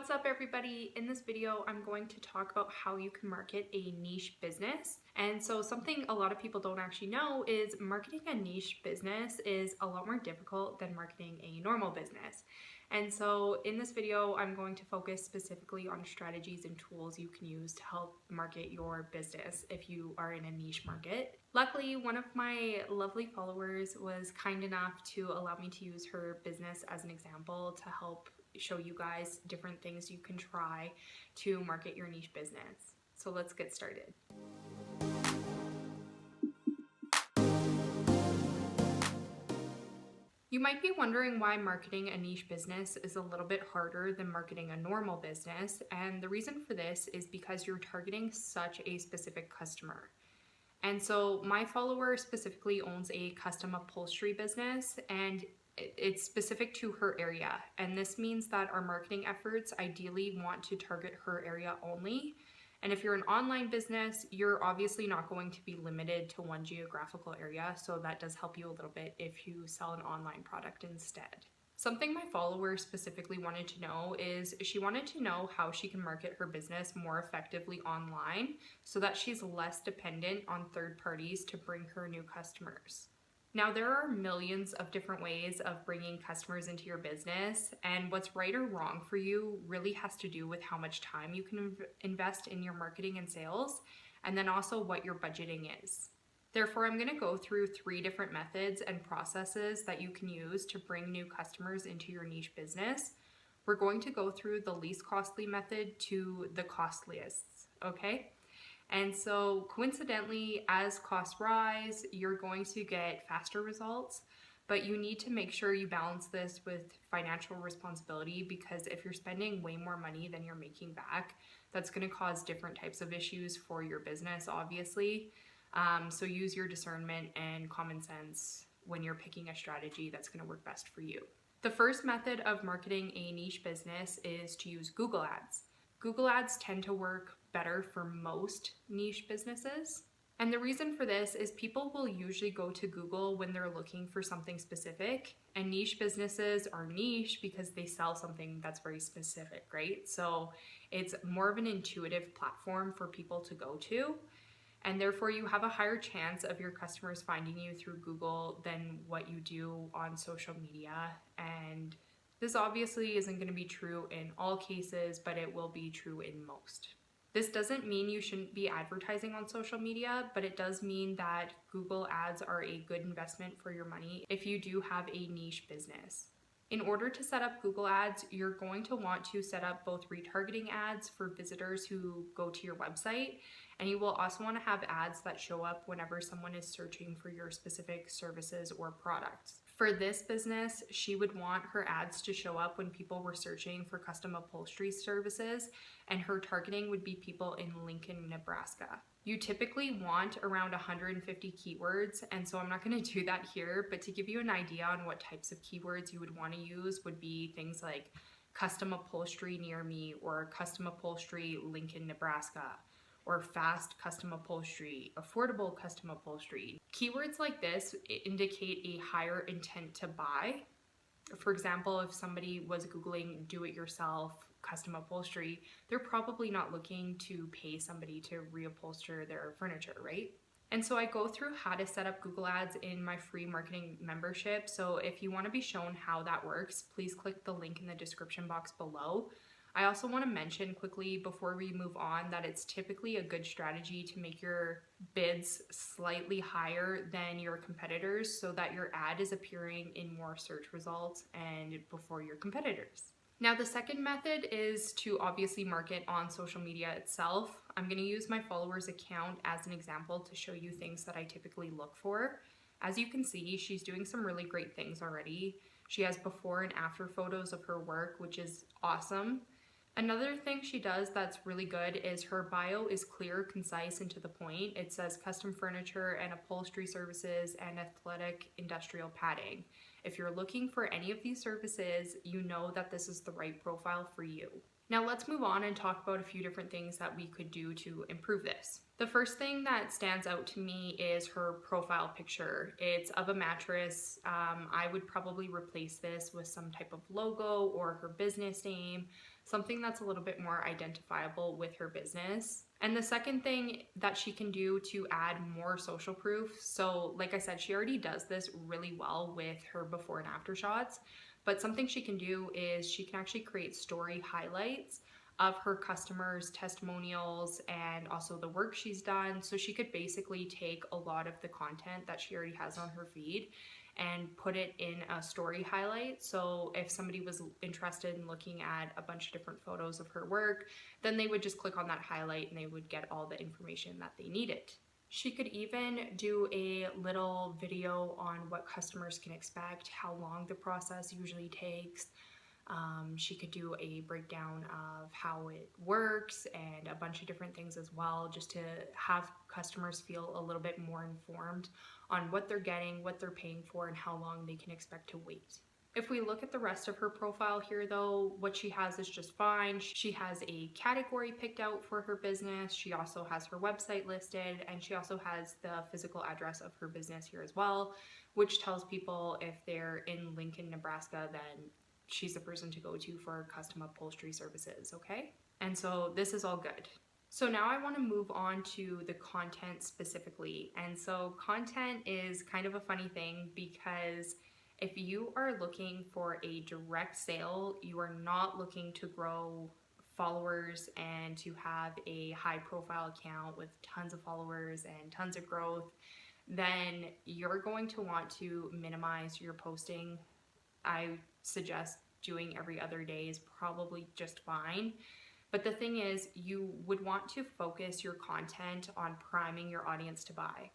What's up everybody? In this video, I'm going to talk about how you can market a niche business. And so something a lot of people don't actually know is marketing a niche business is a lot more difficult than marketing a normal business. And so in this video, I'm going to focus specifically on strategies and tools you can use to help market your business if you are in a niche market. Luckily, one of my lovely followers was kind enough to allow me to use her business as an example to help show you guys different things you can try to market your niche business. So let's get started. You might be wondering why marketing a niche business is a little bit harder than marketing a normal business, and the reason for this is because you're targeting such a specific customer. And so my follower specifically owns a custom upholstery business, and it's specific to her area. And this means that our marketing efforts ideally want to target her area only. And if you're an online business, you're obviously not going to be limited to one geographical area. So that does help you a little bit if you sell an online product instead. Something my follower specifically wanted to know is she wanted to know how she can market her business more effectively online so that she's less dependent on third parties to bring her new customers. Now, there are millions of different ways of bringing customers into your business, and what's right or wrong for you really has to do with how much time you can invest in your marketing and sales, and then also what your budgeting is. Therefore, I'm going to go through 3 different methods and processes that you can use to bring new customers into your niche business. We're going to go through the least costly method to the costliest, okay? And so coincidentally, as costs rise, you're going to get faster results, but you need to make sure you balance this with financial responsibility, because if you're spending way more money than you're making back, that's going to cause different types of issues for your business, obviously. So use your discernment and common sense when you're picking a strategy that's going to work best for you. The first method of marketing a niche business is to use Google Ads. Google Ads tend to work better for most niche businesses. And the reason for this is people will usually go to Google when they're looking for something specific, and niche businesses are niche because they sell something that's very specific, right? So it's more of an intuitive platform for people to go to, and therefore you have a higher chance of your customers finding you through Google than what you do on social media. And this obviously isn't going to be true in all cases, but it will be true in most. This doesn't mean you shouldn't be advertising on social media, but it does mean that Google Ads are a good investment for your money if you do have a niche business. In order to set up Google Ads, you're going to want to set up both retargeting ads for visitors who go to your website, and you will also want to have ads that show up whenever someone is searching for your specific services or products. For this business, she would want her ads to show up when people were searching for custom upholstery services, and her targeting would be people in Lincoln, Nebraska. You typically want around 150 keywords, and so I'm not going to do that here, but to give you an idea on what types of keywords you would want to use would be things like custom upholstery near me, or custom upholstery Lincoln, Nebraska, or fast custom upholstery, affordable custom upholstery. Keywords like this indicate a higher intent to buy. For example, if somebody was Googling do-it-yourself custom upholstery, they're probably not looking to pay somebody to reupholster their furniture, right? And so I go through how to set up Google Ads in my free marketing membership. So if you want to be shown how that works, please click the link in the description box below. I also want to mention quickly before we move on that it's typically a good strategy to make your bids slightly higher than your competitors so that your ad is appearing in more search results and before your competitors. Now, the second method is to obviously market on social media itself. I'm going to use my follower's account as an example to show you things that I typically look for. As you can see, she's doing some really great things already. She has before and after photos of her work, which is awesome. Another thing she does that's really good is her bio is clear, concise, and to the point. It says custom furniture and upholstery services and athletic industrial padding. If you're looking for any of these services, you know that this is the right profile for you. Now let's move on and talk about a few different things that we could do to improve this. The first thing that stands out to me is her profile picture. It's of a mattress. I would probably replace this with some type of logo or her business name, something that's a little bit more identifiable with her business. And the second thing that she can do to add more social proof, so like I said, she already does this really well with her before and after shots, but something she can do is she can actually create story highlights of her customers' testimonials and also the work she's done. So she could basically take a lot of the content that she already has on her feed and put it in a story highlight. So if somebody was interested in looking at a bunch of different photos of her work, then they would just click on that highlight and they would get all the information that they needed. She could even do a little video on what customers can expect, how long the process usually takes. She could do a breakdown of how it works and a bunch of different things as well, just to have customers feel a little bit more informed on what they're getting, what they're paying for, and how long they can expect to wait. If we look at the rest of her profile here though, what she has is just fine. She has a category picked out for her business. She also has her website listed, and she also has the physical address of her business here as well, which tells people if they're in Lincoln, Nebraska, then she's the person to go to for custom upholstery services, okay? And so this is all good. So now I want to move on to the content specifically. And so content is kind of a funny thing because if you are looking for a direct sale, you are not looking to grow followers and to have a high profile account with tons of followers and tons of growth, then you're going to want to minimize your posting. I suggest doing every other day is probably just fine. But the thing is, you would want to focus your content on priming your audience to buy.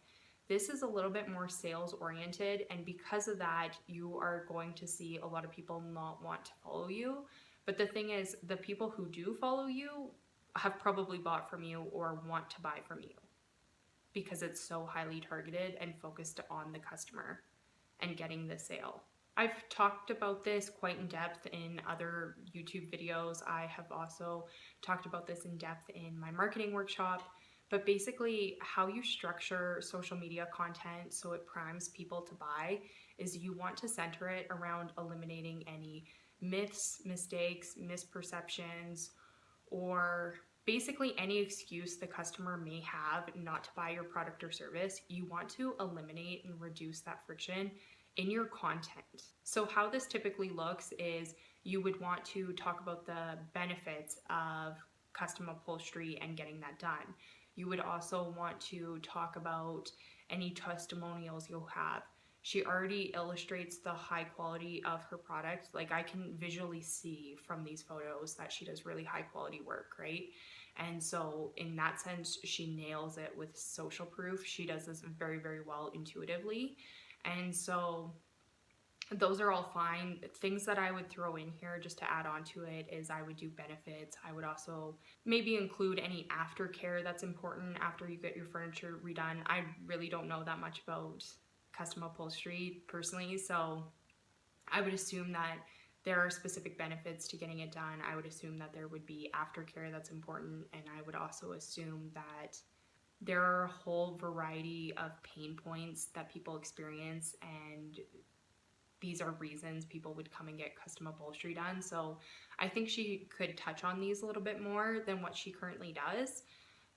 This is a little bit more sales oriented, and because of that, you are going to see a lot of people not want to follow you. But the thing is, the people who do follow you have probably bought from you or want to buy from you because it's so highly targeted and focused on the customer and getting the sale. I've talked about this quite in depth in other YouTube videos. I have also talked about this in depth in my marketing workshop. But basically, how you structure social media content so it primes people to buy is you want to center it around eliminating any myths, mistakes, misperceptions, or basically any excuse the customer may have not to buy your product or service. You want to eliminate and reduce that friction in your content. So how this typically looks is you would want to talk about the benefits of custom upholstery and getting that done. You would also want to talk about any testimonials you'll have. She already illustrates the high quality of her product. Like, I can visually see from these photos that she does really high quality work, right? And so in that sense, she nails it with social proof. She does this very, very well intuitively. And so those are all fine. Things that I would throw in here just to add on to it is I would do benefits. I would also maybe include any aftercare that's important after you get your furniture redone. I really don't know that much about custom upholstery personally, so I would assume that there are specific benefits to getting it done. I would assume that there would be aftercare that's important, and I would also assume that there are a whole variety of pain points that people experience, and these are reasons people would come and get custom upholstery done. So I think she could touch on these a little bit more than what she currently does,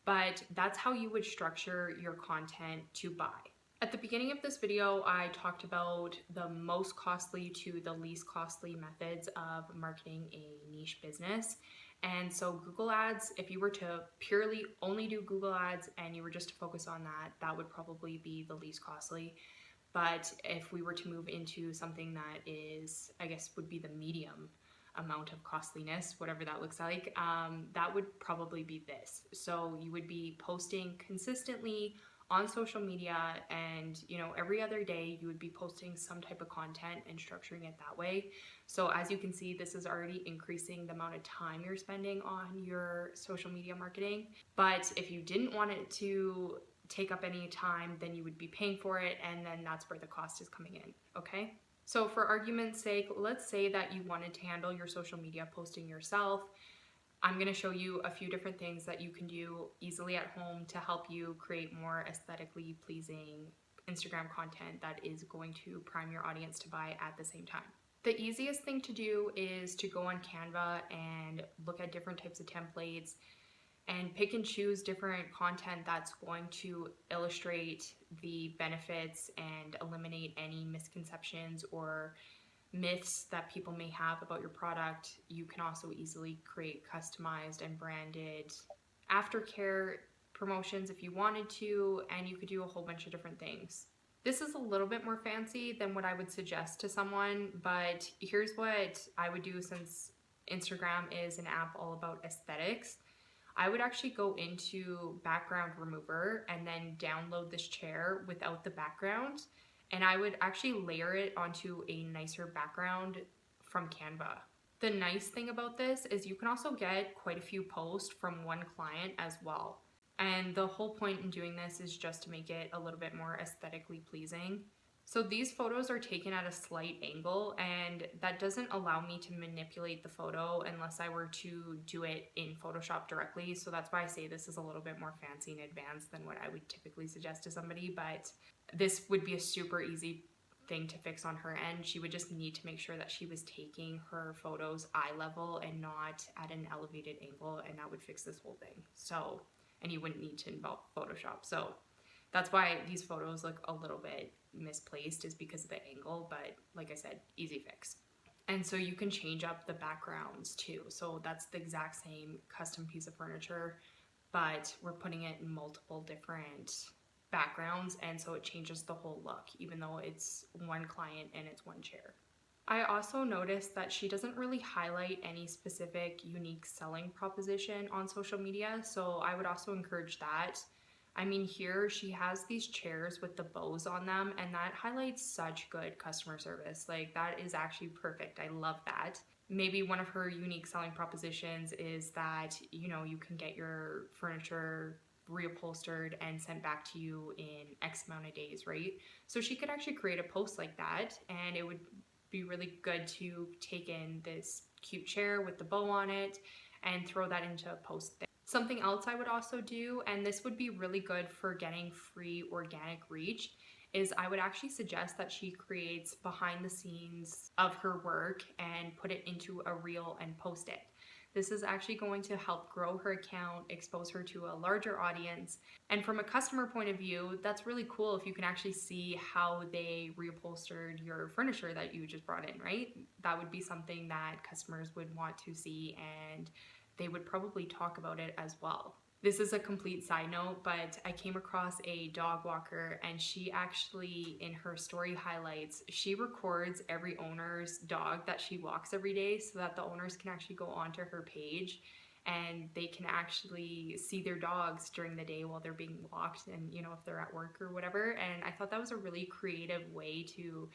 but that's how you would structure your content to buy. At the beginning of this video, I talked about the most costly to the least costly methods of marketing a niche business. And so Google Ads, if you were to purely only do Google Ads and you were just to focus on that, that would probably be the least costly. But if we were to move into something that is, I guess, would be the medium amount of costliness, whatever that looks like, that would probably be this. So you would be posting consistently on social media, and every other day you would be posting some type of content and structuring it that way. So as you can see, this is already increasing the amount of time you're spending on your social media marketing. But if you didn't want it to take up any time, then you would be paying for it, and then that's where the cost is coming in, okay? So for argument's sake, let's say that you wanted to handle your social media posting yourself. I'm going to show you a few different things that you can do easily at home to help you create more aesthetically pleasing Instagram content that is going to prime your audience to buy at the same time. The easiest thing to do is to go on Canva and look at different types of templates and pick and choose different content that's going to illustrate the benefits and eliminate any misconceptions or myths that people may have about your product. You can also easily create customized and branded aftercare promotions if you wanted to, and you could do a whole bunch of different things. This is a little bit more fancy than what I would suggest to someone, but here's what I would do since Instagram is an app all about aesthetics. I would actually go into background remover and then download this chair without the background. And I would actually layer it onto a nicer background from Canva. The nice thing about this is you can also get quite a few posts from one client as well. And the whole point in doing this is just to make it a little bit more aesthetically pleasing. So these photos are taken at a slight angle, and that doesn't allow me to manipulate the photo unless I were to do it in Photoshop directly. So that's why I say this is a little bit more fancy and advanced than what I would typically suggest to somebody, but this would be a super easy thing to fix on her end. She would just need to make sure that she was taking her photos eye level and not at an elevated angle, and that would fix this whole thing. So, and you wouldn't need to involve Photoshop. So that's why these photos look a little bit misplaced, is because of the angle, but like I said, easy fix. And so you can change up the backgrounds too. So that's the exact same custom piece of furniture, but we're putting it in multiple different backgrounds, and so it changes the whole look, even though it's one client and it's one chair. I also noticed that she doesn't really highlight any specific unique selling proposition on social media, so I would also encourage that. I mean, here she has these chairs with the bows on them, and that highlights such good customer service. Like, that is actually perfect. I love that. Maybe one of her unique selling propositions is that, you know, you can get your furniture reupholstered and sent back to you in X amount of days, right? So she could actually create a post like that, and it would be really good to take in this cute chair with the bow on it and throw that into a post there. Something else I would also do, and this would be really good for getting free organic reach, is I would actually suggest that she creates behind the scenes of her work and put it into a reel and post it. This is actually going to help grow her account, expose her to a larger audience. And from a customer point of view, that's really cool if you can actually see how they reupholstered your furniture that you just brought in, right? That would be something that customers would want to see, and they would probably talk about it as well. This is a complete side note, but I came across a dog walker, and she actually, in her story highlights, she records every owner's dog that she walks every day so that the owners can actually go onto her page and they can actually see their dogs during the day while they're being walked, and, you know, if they're at work or whatever. And I thought that was a really creative way to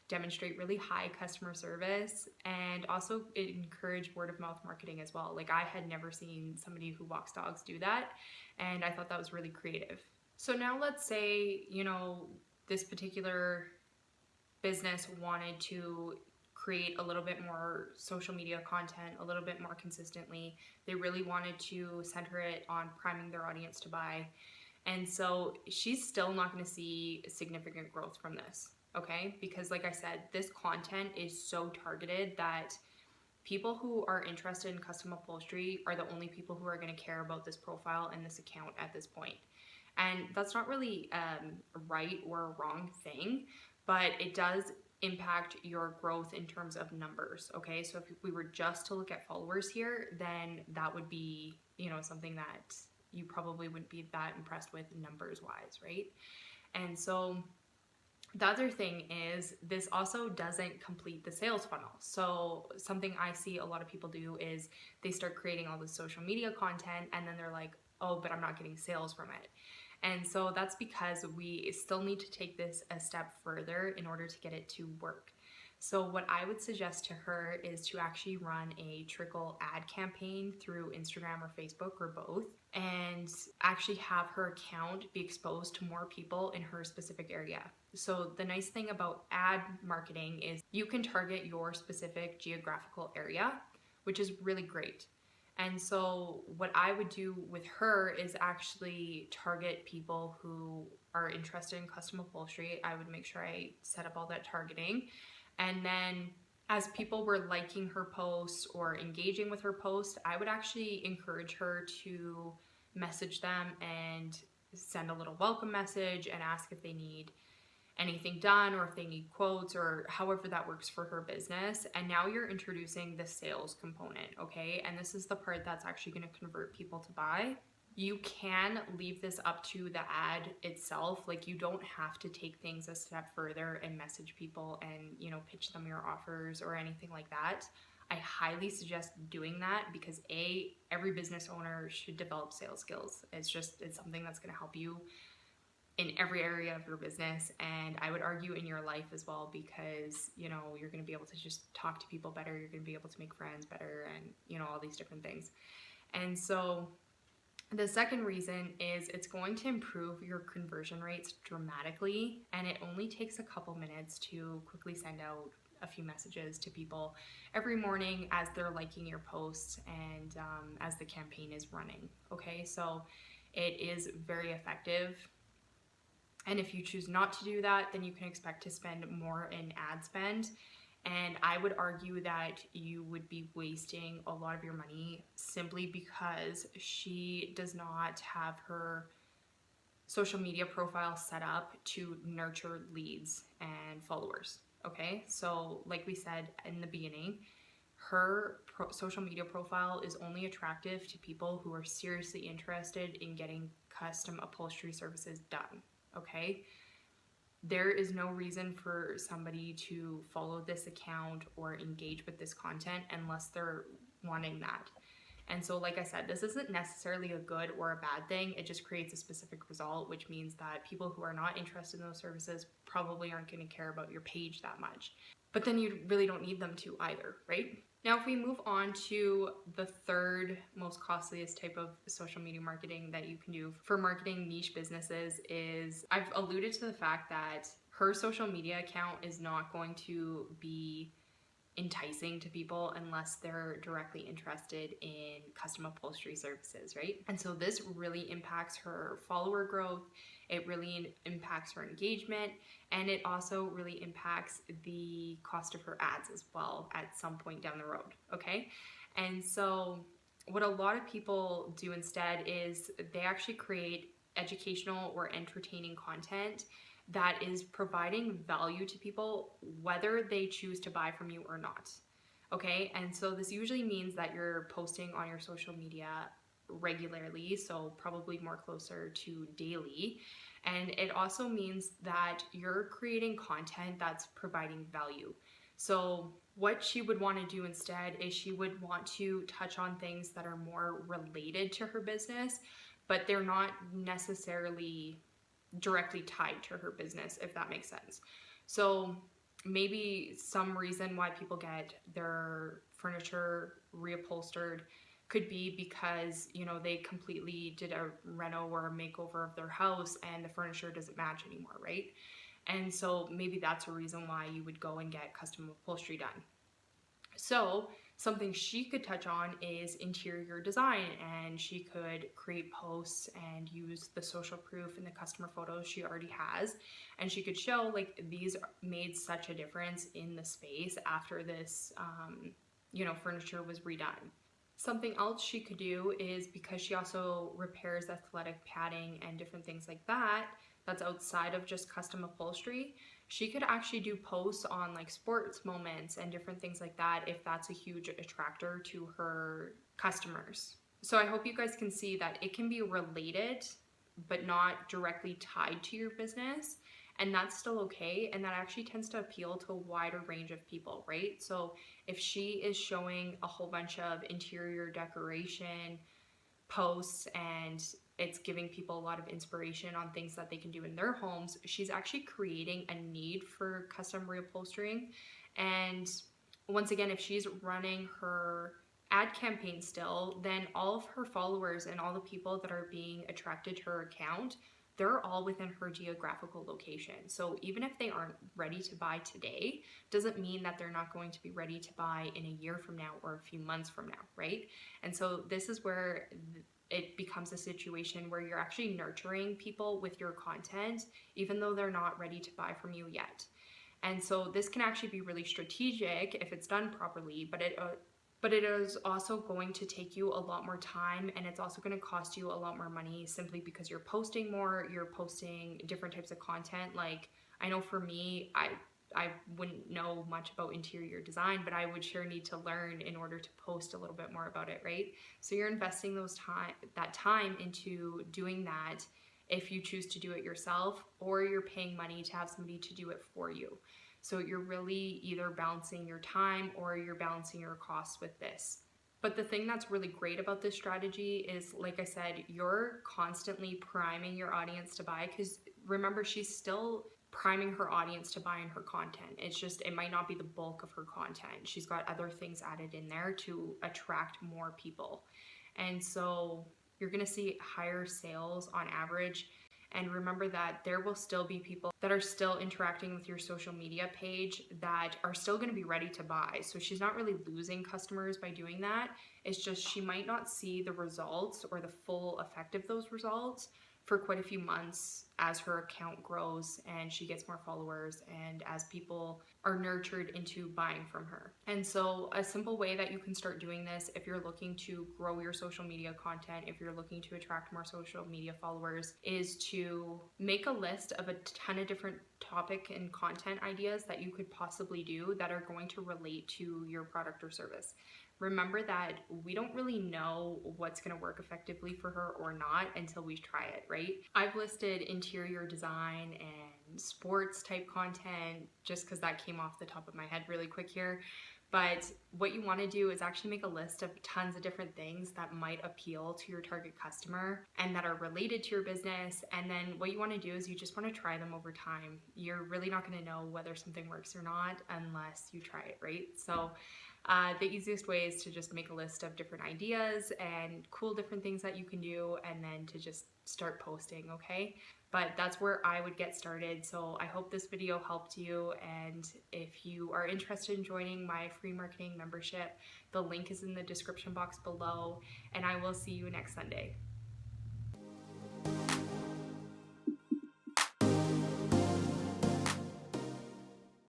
demonstrate really high customer service, and also encourage word of mouth marketing as well. Like, I had never seen somebody who walks dogs do that, and I thought that was really creative. So now let's say, you know, this particular business wanted to create a little bit more social media content a little bit more consistently. They really wanted to center it on priming their audience to buy. And so she's still not going to see significant growth from this. Okay, because like I said, this content is so targeted that people who are interested in custom upholstery are the only people who are going to care about this profile and this account at this point. And that's not really right or a wrong thing, but it does impact your growth in terms of numbers. Okay, so if we were just to look at followers here, then that would be, you know, something that you probably wouldn't be that impressed with numbers wise, right? And so the other thing is, this also doesn't complete the sales funnel. So something I see a lot of people do is they start creating all this social media content, and then they're like, oh, but I'm not getting sales from it. And so that's because we still need to take this a step further in order to get it to work. So what I would suggest to her is to actually run a trickle ad campaign through Instagram or Facebook or both, and actually have her account be exposed to more people in her specific area. So the nice thing about ad marketing is you can target your specific geographical area, which is really great. And so what I would do with her is actually target people who are interested in custom upholstery. I would make sure I set up all that targeting. And then As people were liking her posts or engaging with her post, I would actually encourage her to message them and send a little welcome message and ask if they need anything done or if they need quotes or however that works for her business. And now you're introducing the sales component, okay? And this is the part that's actually going to convert people to buy. You can leave this up to the ad itself. Like, you don't have to take things a step further and message people and, pitch them your offers or anything like that. I highly suggest doing that because every business going should develop sales skills. It's something that's going to help you in every area of your business, and I would argue in your life as well, because you're going to be able to just talk to people better, you're going to be able to make friends better, and all these different things. And so the second reason is it's going to improve your conversion rates dramatically, and it only takes a couple minutes to quickly send out a few messages to people every morning as they're liking your posts and as the campaign is running. Okay, so it is very effective. And if you choose not to do that, then you can expect to spend more in ad spend. And I would argue that you would be wasting a lot of your money simply because she does not have her social media profile set up to nurture leads and followers. Okay, so like we said in the beginning, her social media profile is only attractive to people who are seriously interested in getting custom upholstery services done. Okay, there is no reason for somebody to follow this account or engage with this content unless they're wanting that. And so, like I said, this isn't necessarily a good or a bad thing. It just creates a specific result, which means that people who are not interested in those services probably aren't going to care about your page that much. But then you really don't need them to either, right? Now, if we move on to the third most costliest type of social media marketing that you can do for marketing niche businesses is, I've alluded to the fact that her social media account is not going to be enticing to people unless they're directly interested in custom upholstery services, right? And so this really impacts her follower growth, it really impacts her engagement, and it also really impacts the cost of her ads as well at some point down the road, okay? And so what a lot of people do instead is they actually create educational or entertaining content that is providing value to people whether they choose to buy from you or not. Okay, and so this usually means that you're posting on your social media regularly, so probably more closer to daily. And it also means that you're creating content that's providing value. So what she would want to do instead is she would want to touch on things that are more related to her business, but they're not necessarily directly tied to her business, if that makes sense. So maybe some reason why people get their furniture reupholstered could be because they completely did a reno or a makeover of their house and the furniture doesn't match anymore, right? And so maybe that's a reason why you would go and get custom upholstery done. So something she could touch on is interior design, and she could create posts and use the social proof and the customer photos she already has, and she could show like these made such a difference in the space after this furniture was redone. Something else she could do is, because she also repairs athletic padding and different things like that, that's outside of just custom upholstery, she could actually do posts on like sports moments and different things like that if that's a huge attractor to her customers. So I hope you guys can see that it can be related but not directly tied to your business, and that's still okay, and that actually tends to appeal to a wider range of people, right? So if she is showing a whole bunch of interior decoration posts and it's giving people a lot of inspiration on things that they can do in their homes, she's actually creating a need for custom reupholstering. And once again, if she's running her ad campaign still, then all of her followers and all the people that are being attracted to her account, they're all within her geographical location. So even if they aren't ready to buy today, doesn't mean that they're not going to be ready to buy in a year from now or a few months from now, right? And so this is where it becomes a situation where you're actually nurturing people with your content, even though they're not ready to buy from you yet. And so this can actually be really strategic if it's done properly, but it is also going to take you a lot more time, and it's also going to cost you a lot more money simply because you're posting more, you're posting different types of content. Like, I know for me, I wouldn't know much about interior design, but I would sure need to learn in order to post a little bit more about it, right? So you're investing that time into doing that if you choose to do it yourself, or you're paying money to have somebody to do it for you. So you're really either balancing your time or you're balancing your costs with this. But the thing that's really great about this strategy is, like I said, you're constantly priming your audience to buy, because remember, she's still priming her audience to buy in her content. It's just, it might not be the bulk of her content. She's got other things added in there to attract more people. And so you're going to see higher sales on average. And remember that there will still be people that are still interacting with your social media page that are still going to be ready to buy. So she's not really losing customers by doing that. It's just she might not see the results or the full effect of those results for quite a few months as her account grows and she gets more followers and as people are nurtured into buying from her. And so a simple way that you can start doing this, if you're looking to grow your social media content, if you're looking to attract more social media followers, is to make a list of a ton of different topic and content ideas that you could possibly do that are going to relate to your product or service. Remember that we don't really know what's going to work effectively for her or not until we try it, right? I've listed interior design and sports type content just because that came off the top of my head really quick here. But what you want to do is actually make a list of tons of different things that might appeal to your target customer and that are related to your business. And then what you want to do is you just want to try them over time. You're really not going to know whether something works or not unless you try it, right? So the easiest way is to just make a list of different ideas and cool different things that you can do, and then to just start posting, okay? But that's where I would get started. So I hope this video helped you, and if you are interested in joining my free marketing membership, the link is in the description box below, and I will see you next Sunday.